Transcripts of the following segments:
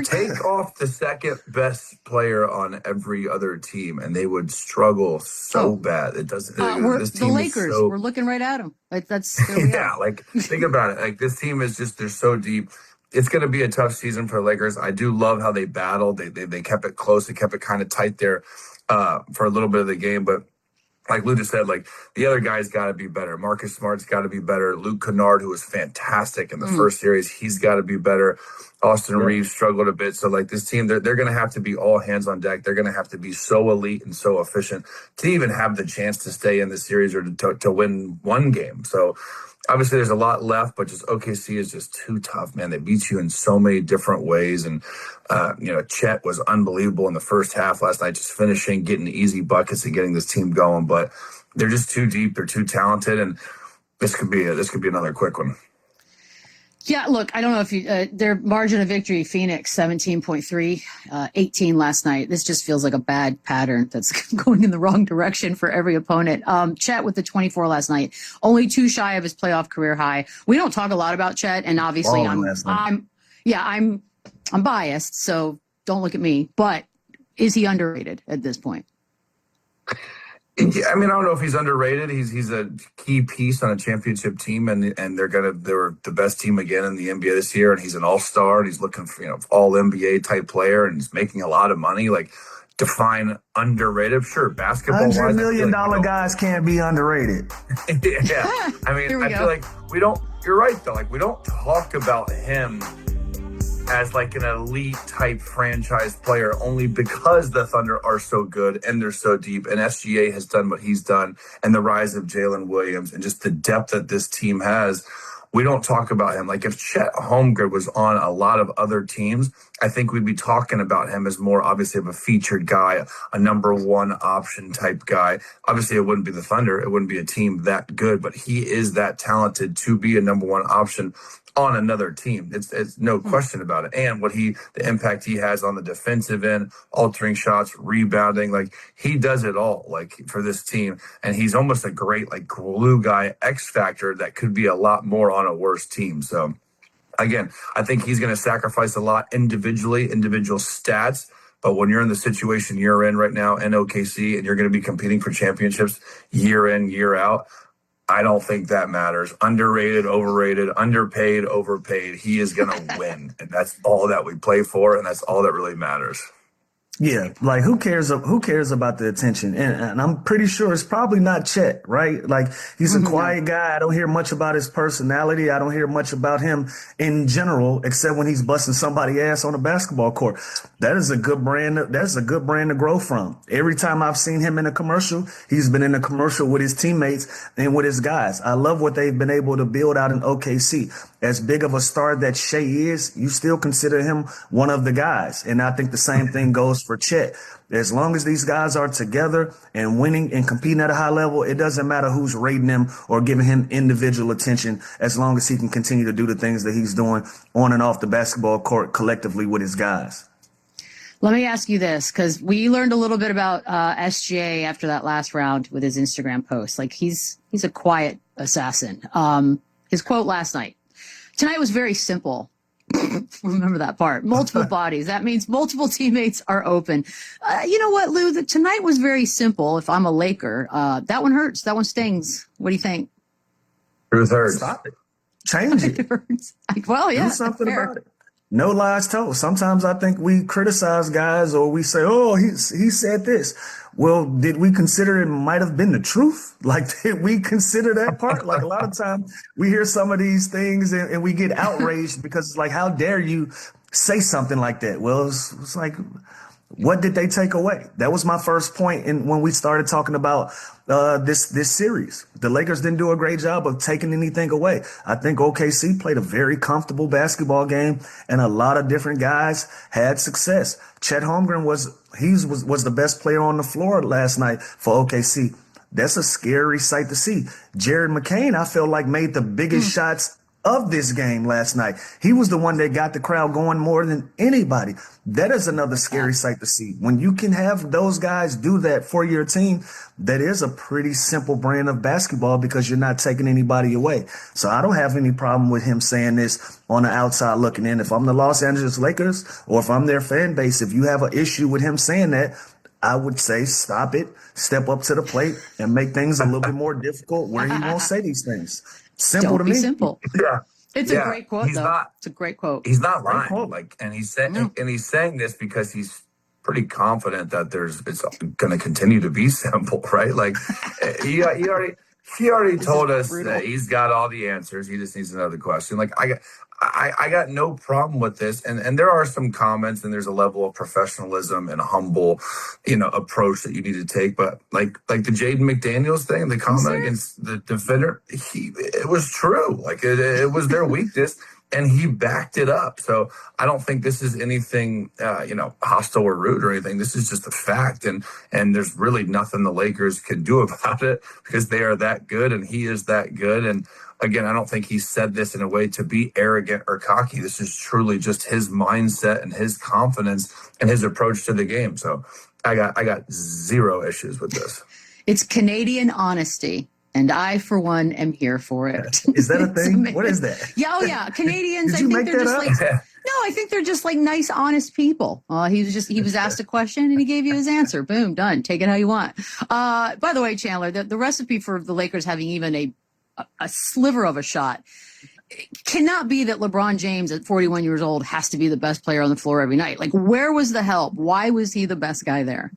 Take off the second best player on every other team, and they would struggle so bad. It doesn't. This the team Lakers. is so. We're looking right at them. That's Yeah. Like think about it. Like this team is just they're so deep. It's going to be a tough season for the Lakers. I do love how they battled. They kept it close. They kept it kind of tight there for a little bit of the game, but. Like Lou just said, like the other guys got to be better. Marcus Smart's got to be better. Luke Kennard, who was fantastic in the first series, he's got to be better. Austin Reaves struggled a bit. So like this team, they're going to have to be all hands on deck. They're going to have to be so elite and so efficient to even have the chance to stay in the series or to win one game. So obviously there's a lot left, but just OKC is just too tough, man. They beat you in so many different ways. And, Chet was unbelievable in the first half last night, just finishing, getting easy buckets and getting this team going. But they're just too deep. They're too talented. And this could be another quick one. Yeah, look, I don't know if their margin of victory, Phoenix 17.3, 18 last night. This just feels like a bad pattern that's going in the wrong direction for every opponent. Chet with the 24 last night, only 2 shy of his playoff career high. We don't talk a lot about Chet, and obviously I'm biased, so don't look at me. But is he underrated at this point? Yeah, I mean, I don't know if he's underrated. He's a key piece on a championship team, and they're the best team again in the NBA this year. And he's an all-star, and he's looking for all NBA type player, and he's making a lot of money. Like, define underrated. Sure, basketball. $100 million guys can't be underrated. Yeah, I mean, I feel like we don't. You're right though. Like we don't talk about him as like an elite type franchise player only because the Thunder are so good and they're so deep, and SGA has done what he's done, and the rise of Jalen Williams and just the depth that this team has. We don't talk about him. Like if Chet Holmgren was on a lot of other teams, I think we'd be talking about him as more obviously of a featured guy, a number one option type guy. Obviously it wouldn't be the Thunder. It wouldn't be a team that good, but he is that talented to be a number one option on another team. It's no question about it. And the impact he has on the defensive end, altering shots, rebounding, like he does it all like for this team. And he's almost a great like glue guy, X factor that could be a lot more on a worse team. So again, I think he's going to sacrifice a lot individual stats. But when you're in the situation you're in right now in OKC and you're going to be competing for championships year in, year out, I don't think that matters. Underrated, overrated, underpaid, overpaid. He is going to win. And that's all that we play for. And that's all that really matters. Yeah, like who cares about the attention? And I'm pretty sure it's probably not Chet, right? Like he's a quiet guy. I don't hear much about his personality. I don't hear much about him in general, except when he's busting somebody's ass on a basketball court. That is a good brand. That's a good brand to grow from. Every time I've seen him in a commercial, he's been in a commercial with his teammates and with his guys. I love what they've been able to build out in OKC. As big of a star that Shea is, you still consider him one of the guys. And I think the same thing goes for Chet. As long as these guys are together and winning and competing at a high level, it doesn't matter who's rating him or giving him individual attention, as long as he can continue to do the things that he's doing on and off the basketball court collectively with his guys. Let me ask you this, because we learned a little bit about SGA after that last round with his Instagram post. Like he's a quiet assassin. His quote last night. Tonight was very simple. Remember that part. Multiple bodies. That means multiple teammates are open. You know what, Lou? Tonight was very simple. If I'm a Laker, that one hurts. That one stings. What do you think? Truth hurts. Stop it. Change it. It hurts. Well, yeah. Do something about it. No lies told. Sometimes I think we criticize guys or we say, oh, he said this. Well, did we consider it might have been the truth? Like, did we consider that part? Like a lot of times we hear some of these things and we get outraged because it's like, how dare you say something like that? Well, it's like, what did they take away? That was my first point when we started talking about this series. The Lakers didn't do a great job of taking anything away. I think OKC played a very comfortable basketball game, and a lot of different guys had success. Chet Holmgren was the best player on the floor last night for OKC. That's a scary sight to see. Jared McCain, I felt like, made the biggest shots of this game last night. He was the one that got the crowd going more than anybody. That is another scary sight to see. When you can have those guys do that for your team, that is a pretty simple brand of basketball because you're not taking anybody away. So I don't have any problem with him saying this on the outside looking in. If I'm the Los Angeles Lakers or if I'm their fan base, if you have an issue with him saying that, I would say stop it, step up to the plate, and make things a little bit more difficult where he won't say these things. Simple Don't to be me. simple. Yeah. It's a great quote, though. It's a great quote. He's not lying. Like, and he's saying this because he's pretty confident that it's going to continue to be simple, right? Like, he already told us that he's got all the answers. He just needs another question. Like, I got no problem with this. And there are some comments and there's a level of professionalism and a humble, approach that you need to take. But like the Jaden McDaniels thing, the comment against the defender, it was true. Like it was their weakness and he backed it up. So I don't think this is anything, hostile or rude or anything. This is just a fact. And there's really nothing the Lakers can do about it because they are that good and he is that good. And again, I don't think he said this in a way to be arrogant or cocky. This is truly just his mindset and his confidence and his approach to the game. So I got zero issues with this. It's Canadian honesty. And I, for one, am here for it. Is that a thing? What is that? Yeah, oh yeah. Canadians, Did you make that up? No, I think they're just like nice, honest people. He was asked a question and he gave you his answer. Boom, done. Take it how you want. By the way, Chandler, the recipe for the Lakers having even a sliver of a shot cannot be that LeBron James at 41 years old has to be the best player on the floor every night. Like, where was the help? Why was he the best guy there?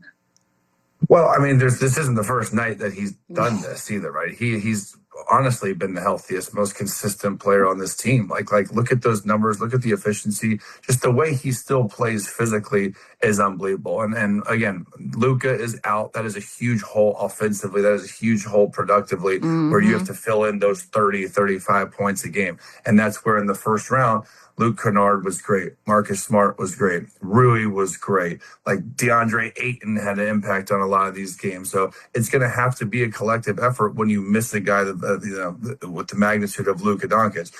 Well, I mean, this isn't the first night that he's done this either, right? He's honestly been the healthiest, most consistent player on this team. Like look at those numbers, look at the efficiency, just the way he still plays physically is unbelievable. And again, Luka is out. That is a huge hole offensively. That is a huge hole productively where you have to fill in those 30, 35 points a game. And that's where in the first round, Luke Kennard was great. Marcus Smart was great. Rui was great. Like DeAndre Ayton had an impact on a lot of these games. So it's going to have to be a collective effort when you miss a guy that, with the magnitude of Luka Doncic.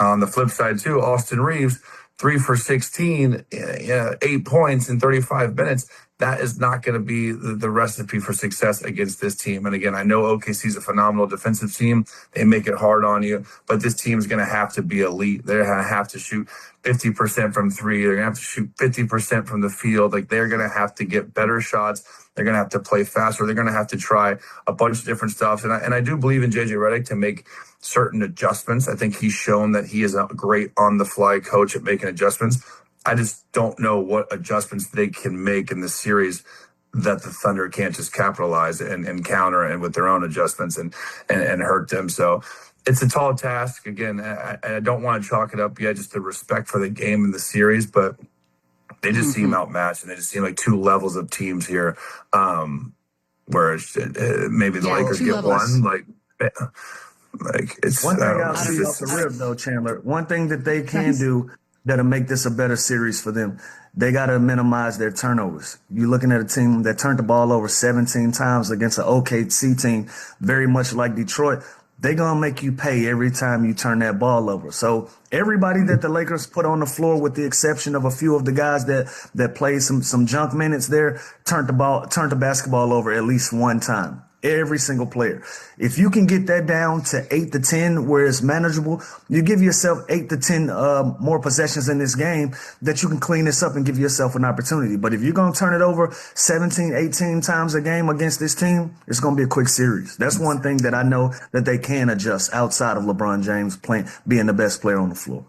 On the flip side, too, Austin Reaves, 3 for 16, 8 points in 35 minutes. That is not going to be the recipe for success against this team. And again, I know OKC is a phenomenal defensive team. They make it hard on you, but this team is going to have to be elite. They're going to have to shoot 50% from three. They're going to have to shoot 50% from the field. Like they're going to have to get better shots. They're going to have to play faster. They're going to have to try a bunch of different stuff. And I do believe in JJ Redick to make certain adjustments. I think he's shown that he is a great on-the-fly coach at making adjustments. I just don't know what adjustments they can make in the series that the Thunder can't just capitalize and counter and with their own adjustments and hurt them. So it's a tall task. Again, I don't want to chalk it up yet, just the respect for the game and the series, but they just seem outmatched and they just seem like two levels of teams here where maybe the Lakers get levels. one. It's one thing I'll see off the rip, though, Chandler. One thing that they can do that'll make this a better series for them. They got to minimize their turnovers. You're looking at a team that turned the ball over 17 times against an OKC team, very much like Detroit. They're going to make you pay every time you turn that ball over. So everybody that the Lakers put on the floor, with the exception of a few of the guys that played some junk minutes there, turned the basketball over at least one time. Every single player. If you can get that down to 8 to 10 where it's manageable, you give yourself 8 to 10 more possessions in this game that you can clean this up and give yourself an opportunity. But if you're going to turn it over 17, 18 times a game against this team, it's going to be a quick series. That's one thing that I know that they can adjust outside of LeBron James being the best player on the floor.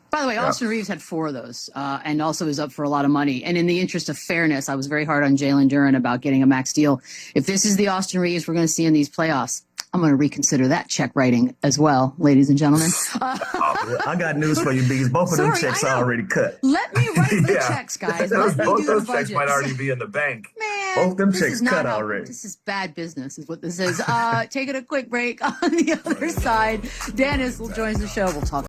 By the way, Austin Reaves had 4 of those and also is up for a lot of money. And in the interest of fairness, I was very hard on Jalen Duren about getting a max deal. If this is the Austin Reaves we're going to see in these playoffs, I'm going to reconsider that check writing as well, ladies and gentlemen. I got news for you, Bees. Both of them checks are already cut. Let me write the checks, guys. Both those checks might already be in the bank. Man, both them checks cut already. This is bad business is what this is. Taking a quick break. On the other side, Dennis will join the show. We'll talk